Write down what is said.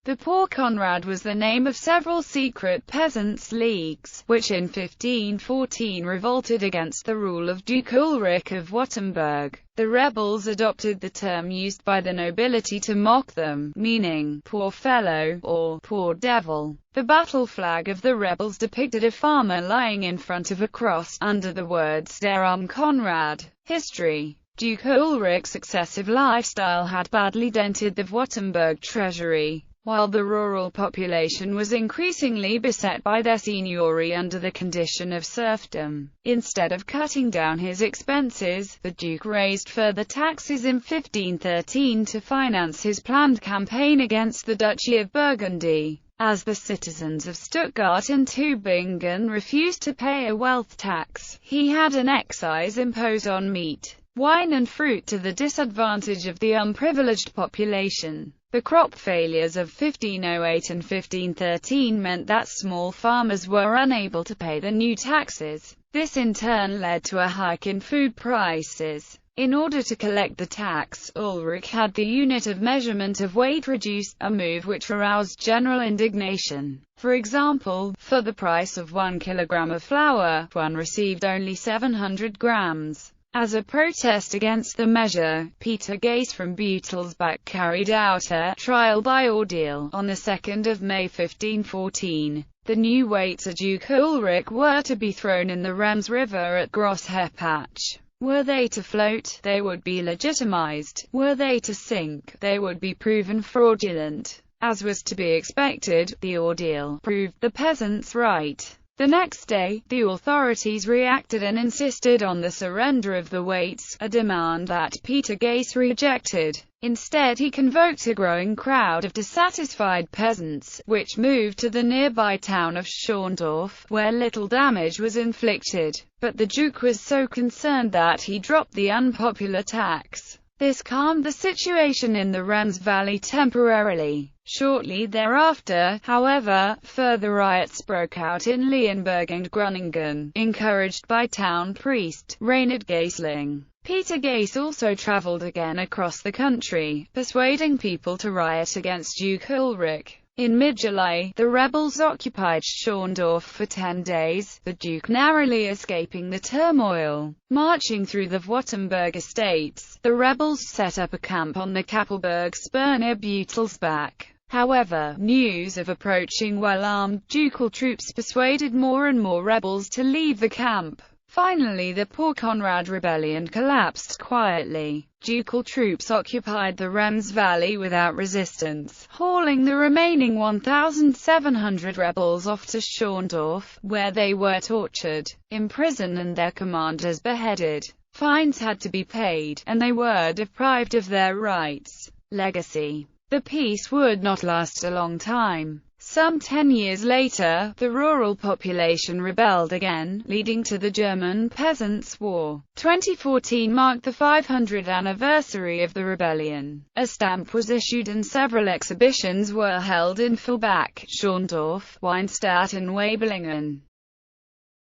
The Poor Conrad was the name of several secret peasants' leagues, which in 1514 revolted against the rule of Duke Ulrich of Württemberg. The rebels adopted the term used by the nobility to mock them, meaning poor fellow, or poor devil. The battle flag of the rebels depicted a farmer lying in front of a cross, under the words Der arme Conrad. History. Duke Ulrich's excessive lifestyle had badly dented the Württemberg treasury, while the rural population was increasingly beset by their seigneury under the condition of serfdom. Instead of cutting down his expenses, the Duke raised further taxes in 1513 to finance his planned campaign against the Duchy of Burgundy. As the citizens of Stuttgart and Tübingen refused to pay a wealth tax, he had an excise imposed on meat, wine and fruit to the disadvantage of the unprivileged population. The crop failures of 1508 and 1513 meant that small farmers were unable to pay the new taxes. This in turn led to a hike in food prices. In order to collect the tax, Ulrich had the unit of measurement of weight reduced, a move which aroused general indignation. For example, for the price of 1 kilogram of flour, one received only 700 grams. As a protest against the measure, Peter Gase from Beutelsbach carried out a trial by ordeal on the 2nd of May 1514. The new weights of Duke Ulrich were to be thrown in the Rems River at Grossherpach. Were they to float, they would be legitimized. Were they to sink, they would be proven fraudulent. As was to be expected, the ordeal proved the peasants right. The next day, the authorities reacted and insisted on the surrender of the weights, a demand that Peter Gase rejected. Instead he convoked a growing crowd of dissatisfied peasants, which moved to the nearby town of Schorndorf, where little damage was inflicted. But the Duke was so concerned that he dropped the unpopular tax. This calmed the situation in the Rems Valley temporarily. Shortly thereafter, however, further riots broke out in Leonberg and Groningen, encouraged by town priest, Reinhard Gaisling. Peter Gase also travelled again across the country, persuading people to riot against Duke Ulrich. In mid-July, the rebels occupied Schorndorf for 10 days, the Duke narrowly escaping the turmoil. Marching through the Württemberg estates, the rebels set up a camp on the Kappelberg spur near Beutelsbach. However, news of approaching well-armed ducal troops persuaded more and more rebels to leave the camp. Finally, the Poor Conrad rebellion collapsed quietly. Ducal troops occupied the Rems Valley without resistance, hauling the remaining 1,700 rebels off to Schorndorf, where they were tortured, imprisoned and their commanders beheaded. Fines had to be paid, and they were deprived of their rights. Legacy. The peace would not last a long time. Some 10 years later, the rural population rebelled again, leading to the German Peasants' War. 2014 marked the 500th anniversary of the rebellion. A stamp was issued and several exhibitions were held in Vilbach, Schorndorf, Weinstadt and Waiblingen.